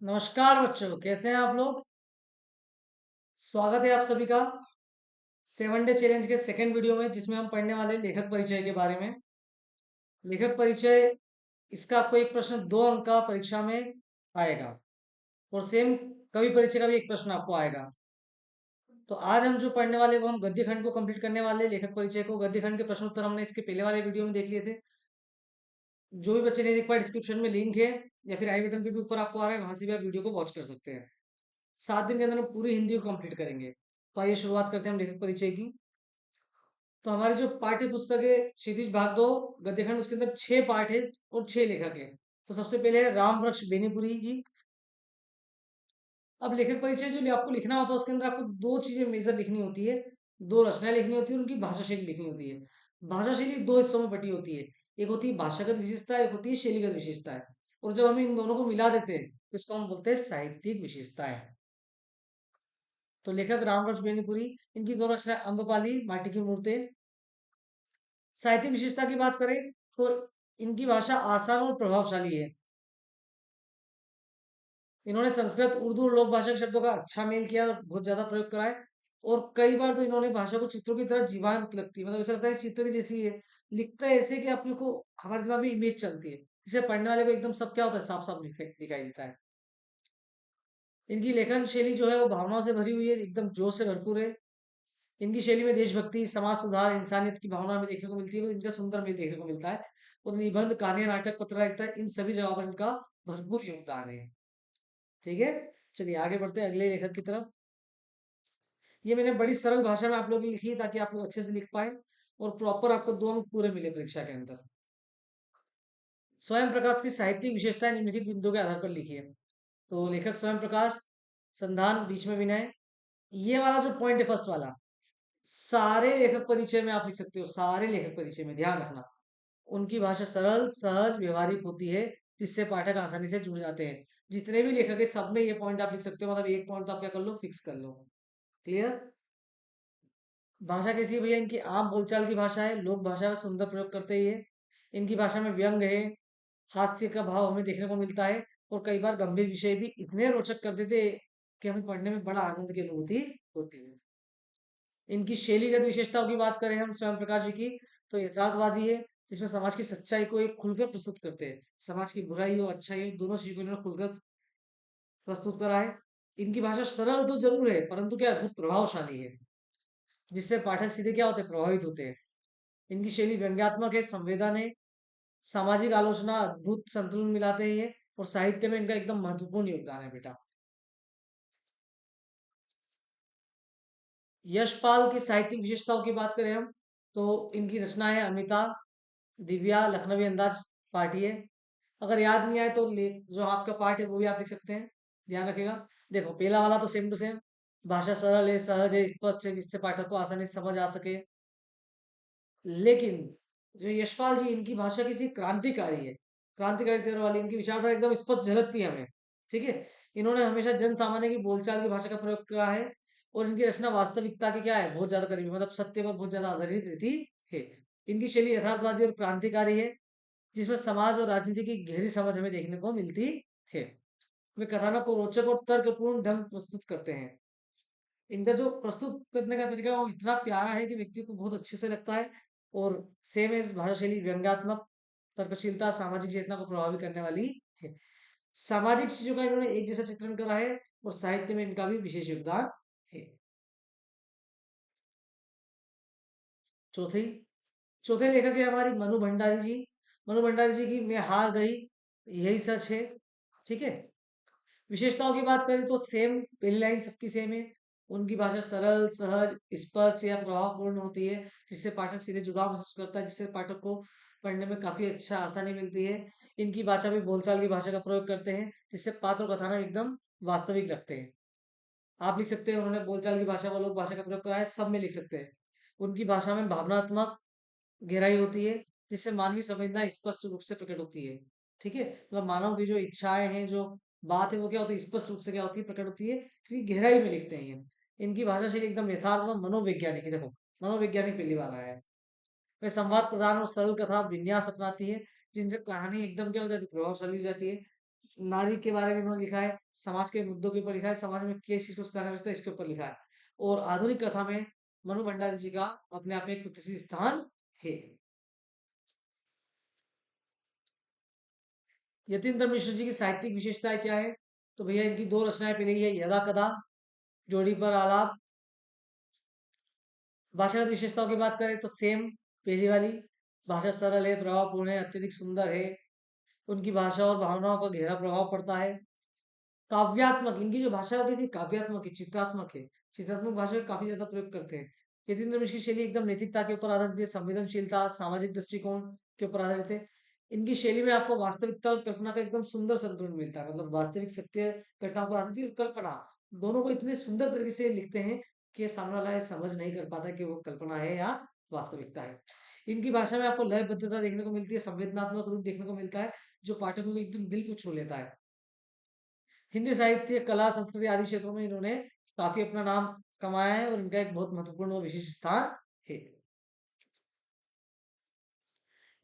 नमस्कार बच्चों, कैसे हैं आप लोग। स्वागत है आप सभी का 7 डे चैलेंज के सेकंड वीडियो में, जिसमें हम पढ़ने वाले हैं लेखक परिचय के बारे में। लेखक परिचय, इसका आपको एक प्रश्न 2 अंक का परीक्षा में आएगा, और सेम कवि परिचय का भी एक प्रश्न आपको आएगा। तो आज हम जो पढ़ने वाले हैं वो हम गद्य खंड को कंप्लीट करने वाले हैं। लेखक परिचय को, गद्य खंड के प्रश्न उत्तर हमने इसके पहले वाले वीडियो में देख लिए थे। जो भी बच्चे नहीं देख पाए, डिस्क्रिप्शन में लिंक है या फिर आई बटन पे भी ऊपर आपको आ रहा है, वहां से भी आप वीडियो को वॉच कर सकते हैं। 7 दिन के अंदर हम पूरी हिंदी को कंप्लीट करेंगे। तो आइए शुरुआत करते हैं हम लेखक परिचय की। तो हमारी जो पाठ्य पुस्तक है क्षितिज भाग 2 गद्यखंड, उसके अंदर 6 पाठ है और 6 लेखक है। तो सबसे पहले है राम वृक्ष बेनीपुरी जी। अब लेखक परिचय जो आपको लिखना होता है, उसके अंदर आपको दो चीजें मेजर लिखनी होती है। दो रचनाएं लिखनी होती है, उनकी भाषा शैली लिखनी होती है। भाषा शैली दो हिस्सों में बटी होती है। एक होती है भाषागत विशेषता, एक होती है शैलीगत विशेषता है। और जब हम इन दोनों को मिला देते हैं तो इसको हम बोलते हैं साहित्यिक विशेषताएं। तो लेखक राम वृक्ष बेनीपुरी, इनकी दो रचनाएं अम्बपाली, माटी की मूर्तें। साहित्यिक विशेषता की बात करें तो इनकी भाषा आसान और प्रभावशाली है। इन्होंने संस्कृत, उर्दू और लोक भाषा के शब्दों का अच्छा मेल किया और बहुत ज्यादा प्रयोग करा है। और कई बार तो इन्होंने भाषा को चित्रों की तरह जीवंत लगती है, मतलब ऐसा लगता है चित्र की जैसी है। लिखता है ऐसे कि अपने को हमारे दिमाग में इमेज चलती है, जिसे पढ़ने वाले को एकदम सब क्या होता है, साफ साफ दिखाई देता है। इनकी लेखन शैली जो है वो भावनाओं से भरी हुई है, एकदम जोश से भरपूर है। इनकी शैली में देशभक्ति, समाज सुधार, इंसानियत की भावना में देखने को मिलती है, तो इनका सुंदर मेल देखने को मिलता है। और निबंध, कहानी, नाटक, पत्रकारिता, इन सभी जगहों पर इनका भरपूर योगदान है। ठीक है, चलिए आगे बढ़ते हैं अगले लेखक की तरफ। ये मैंने बड़ी सरल भाषा में आप लोगों के लिए लिखी है, ताकि आप लोग अच्छे से लिख पाए और प्रॉपर आपको 2 अंक पूरे मिले परीक्षा के अंदर। स्वयं प्रकाश की साहित्यिक विशेषताएं निम्नलिखित बिंदुओं के आधार पर लिखी है। तो लेखक स्वयं प्रकाश, संधान, बीच में विनय। ये वाला जो पॉइंट है फर्स्ट वाला, सारे लेखक परिचय में आप लिख सकते हो। सारे लेखक परिचय में ध्यान रखना, उनकी भाषा सरल, सहज, व्यवहारिक होती है, जिससे पाठक आसानी से जुड़ जाते हैं। जितने भी लेखक है सब में ये पॉइंट आप लिख सकते हो, मतलब एक पॉइंट तो आप क्या कर लो, फिक्स कर लो। क्लियर। भाषा कैसी है भैया, इनकी आम बोलचाल की भाषा है, लोक भाषा का सुंदर प्रयोग करते ही है। इनकी भाषा में व्यंग है, हास्य का भाव हमें देखने को मिलता है। और कई बार गंभीर विषय भी इतने रोचक कर देते हैं कि हमें पढ़ने में बड़ा आनंद की अनुभूति होती है। इनकी शैलीगत विशेषताओं की बात करें हम स्वयं प्रकाश जी की, तो यथार्थवादी है, जिसमें समाज की सच्चाई को एक खुलकर प्रस्तुत करते हैं। समाज की बुराई हो, अच्छाई हो, दोनों चीजों को इन्होंने खुलकर प्रस्तुत करा है। इनकी भाषा सरल तो जरूर है, परंतु क्या बहुत प्रभावशाली है, जिससे पाठक सीधे क्या होते हैं, प्रभावित होते हैं। इनकी शैली व्यंग्यात्मक है, संवेदन है, सामाजिक आलोचना, अद्भुत संतुलन मिलाते हैं ये। और साहित्य में इनका एकदम महत्वपूर्ण योगदान है बेटा। यशपाल की साहित्यिक विशेषताओं की बात करें हम, तो इनकी रचना है अमिता, दिव्या, लखनवी अंदाज, पाठी है। अगर याद नहीं आए तो जो आपका पाठ है वो भी आप लिख सकते हैं, ध्यान रखिएगा। देखो पहला वाला तो सेम टू सेम, भाषा सरल है, सहज है, स्पष्ट है, जिससे पाठक को आसानी से समझ आ सके। लेकिन जो यशपाल जी, इनकी भाषा किसी क्रांतिकारी है, क्रांतिकारी तरह वाली इनकी विचारधारा एकदम स्पष्ट झलकती है हमें। ठीक है, इन्होंने हमेशा जन सामान्य की बोलचाल की भाषा का प्रयोग किया है। और इनकी रचना वास्तविकता के क्या है, बहुत ज्यादा करीबी, मतलब सत्य पर बहुत ज्यादा आधारित रहती है। इनकी शैली यथार्थवादी और क्रांतिकारी है, जिसमें समाज और राजनीति की गहरी समझ हमें देखने को मिलती है। वे कथानक को रोचक और तर्कपूर्ण ढंग प्रस्तुत करते हैं। इनका जो प्रस्तुत करने का तरीका है, वो इतना प्यारा है कि व्यक्ति को बहुत अच्छे से लगता है। और सेम है भाषा शैली व्यंग्यात्मक, तर्कशीलता, सामाजिक चेतना को प्रभावित करने वाली है। सामाजिक चीजों का इन्होंने एक जैसा चित्रण करा है, और साहित्य में इनका भी विशेष योगदान है। चौथी चौथे लेखक है हमारी मनु भंडारी जी। मनु भंडारी जी की मैं हार गई, यही सच है। ठीक है, विशेषताओं की बात करें तो सेम, पहली लाइन सबकी सेम है। उनकी भाषा सरल, सहज, स्पष्ट या प्रभावपूर्ण होती है, जिससे पाठक सीधे जुड़ाव महसूस करता है, जिससे पाठक को पढ़ने में काफी अच्छा आसानी मिलती है। इनकी भाषा भी बोलचाल की भाषा का प्रयोग करते हैं, जिससे पात्र और कथानक एकदम वास्तविक लगते हैं। आप लिख सकते हैं उन्होंने बोलचाल की भाषा व लोक भाषा का प्रयोग करा है, सब में लिख सकते हैं। उनकी भाषा में भावनात्मक गहराई होती है, जिससे मानवीय संवेदना स्पष्ट रूप से प्रकट होती है। ठीक है, मतलब मानव की जो इच्छाएं हैं, जो बात है, वो क्या होती है, स्पष्ट रूप से क्या होती है, प्रकट होती है, क्योंकि गहराई में लिखते हैं ये। इनकी भाषा शैली एकदम यथार्थ व मनोवैज्ञानिक है। देखो, मनोवैज्ञानिक पहली बार आया है। वे संवाद प्रधान और सरल कथा विन्यास अपनाती है, जिनसे कहानी एकदम क्या हो जाती है, प्रभावशाली हो जाती है। नारी के बारे में इन्होंने लिखा है, समाज के मुद्दों के ऊपर लिखा है, समाज में किस चीज को सुधारना चाहते हैं इसके ऊपर लिखा है। और आधुनिक कथा में मनु भंडारी जी का अपने आप में एक प्रतिष्ठित स्थान है। यतीन्द्र मिश्र जी की साहित्यिक विशेषताएं क्या है? तो भैया इनकी दो रचनाएं पहले ही है, यदा कदा, जोड़ी पर आलाप। भाषागत विशेषताओं की बात करें तो सेम, पहली वाली, भाषा सरल है, प्रभावपूर्ण है, अत्यधिक सुंदर है, उनकी भाषा और भावनाओं का गहरा प्रभाव पड़ता है। काव्यात्मक, इनकी जो भाषा है वो कैसी काव्यात्मक है, चित्रात्मक है, चित्रात्मक भाषा का काफी ज्यादा प्रयोग करते हैं। यतीन्द्र मिश्र की शैली एकदम नैतिकता के ऊपर आधारित है, संवेदनशीलता, सामाजिक दृष्टिकोण के ऊपर आधारित है। इनकी शैली में आपको वास्तविकता और कल्पना का एकदम सुंदर संतुलन मिलता है, मतलब वास्तविक सत्य घटनाओं पर आधारित और कल्पना, दोनों को इतने सुंदर तरीके से लिखते हैं कि सामने वाला ये समझ नहीं कर पाता कि वो कल्पना है या वास्तविकता है। इनकी भाषा में आपको लयबद्धता देखने को मिलती है, संवेदनात्मक रूप देखने को मिलता है, जो पाठकों के एकदम दिल को छू लेता है। हिंदी साहित्य, कला, संस्कृति आदि क्षेत्रों में इन्होंने काफी अपना नाम कमाया है और इनका एक बहुत महत्वपूर्ण और विशेष स्थान है।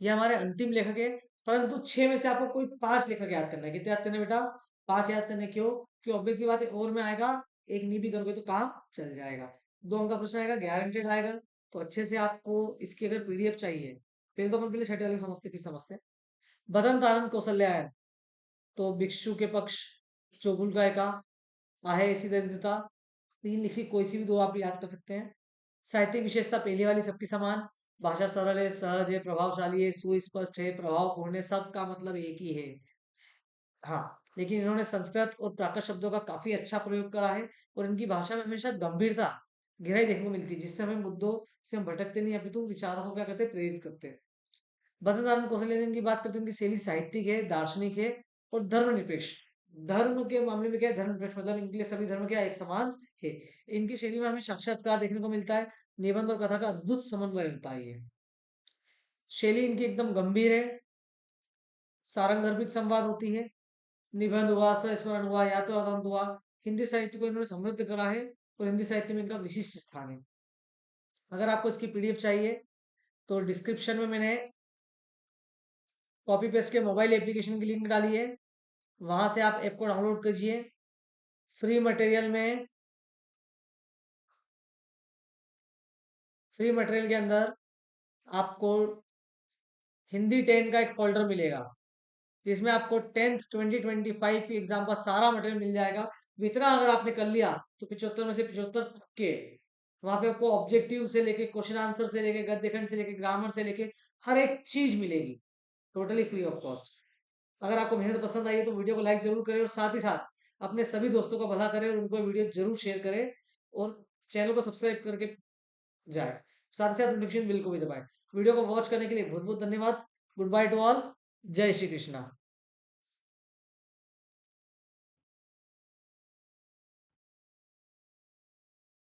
ये हमारे अंतिम लेखक है, परंतु छह में से आपको कोई पांच लेखक याद करना है। कितने याद करने बेटा? पांच याद करने। क्यों? क्यों? ऑब्वियस सी बात है, और में आएगा, एक नहीं भी करोगे तो काम चल जाएगा। दो अंक का प्रश्न आएगा, गारंटेड आएगा। तो अच्छे से आपको इसकी अगर पीडीएफ चाहिए, पहले तो अपन पहले छठे वाले को समझते फिर समझते हैं। बदंत आनंद कौशल्यायन, तो भिक्षु के पक्ष, चोबुल का एका, आहे ऐसी दरिद्रता, तीन लिखी कोई सी भी दो आप याद कर सकते हैं। साहित्यिक विशेषता पहली वाली सबकी समान, भाषा सरल है, सहज है, प्रभावशाली है, सुस्पष्ट है, प्रभावपूर्ण है, सबका मतलब एक ही है। हाँ, लेकिन इन्होंने संस्कृत और प्राकृत शब्दों का काफी अच्छा प्रयोग करा है, और इनकी भाषा में हमेशा गंभीरता, गहराई देखने को मिलती है, जिससे हमें मुद्दों से हम भटकते नहीं, अपितु विचारों को क्या करते हैं, प्रेरित करते हैं। भद्रनारायण कौशल्या की बात करते हैं, उनकी शैली साहित्यिक है, दार्शनिक है और धर्मनिरपेक्ष। धर्म के मामले में क्या है, धर्मनिरपेक्ष मतलब इनके लिए सभी धर्म क्या एक समान है। इनकी शैली में हमें साक्षात्कार देखने को मिलता है, निबंध और कथा का अद्भुत समन्वय होता है। ये शैली इनकी एकदम गंभीर है, सारंगर्भित संवाद होती है, निबंध हुआ, संस्मरण हुआ, यात्रा वृतांत हुआ। हिंदी साहित्य को इन्होंने समृद्ध करा है और हिंदी साहित्य में इनका विशिष्ट स्थान है। अगर आपको इसकी पीडीएफ चाहिए तो डिस्क्रिप्शन में मैंने कॉपी पेस्ट के मोबाइल एप्लीकेशन की लिंक डाली है, वहां से आप ऐप को डाउनलोड कीजिए। फ्री मटेरियल में, फ्री मटेरियल के अंदर आपको हिंदी 10 का एक फोल्डर मिलेगा, जिसमें आपको 10th 2025 की एग्जाम का सारा मटेरियल मिल जाएगा। इतना अगर आपने कर लिया तो 75 में से 75 पक्के। वहां पे आपको ऑब्जेक्टिव से लेके क्वेश्चन आंसर से लेके गद्य खंड से लेके ग्रामर से लेके हर एक चीज मिलेगी, टोटली फ्री ऑफ कॉस्ट। अगर आपको मेहनत पसंद आई है तो वीडियो को लाइक जरूर करें, और साथ ही साथ अपने सभी दोस्तों को भला करें और उनको वीडियो जरूर शेयर करें, और चैनल को सब्सक्राइब करके जाए, साथ ही साथ नोटिफिकेशन बिल को भी दबाएं। वीडियो को वॉच करने के लिए बहुत बहुत धन्यवाद। Good by two all. जय श्री कृष्णा।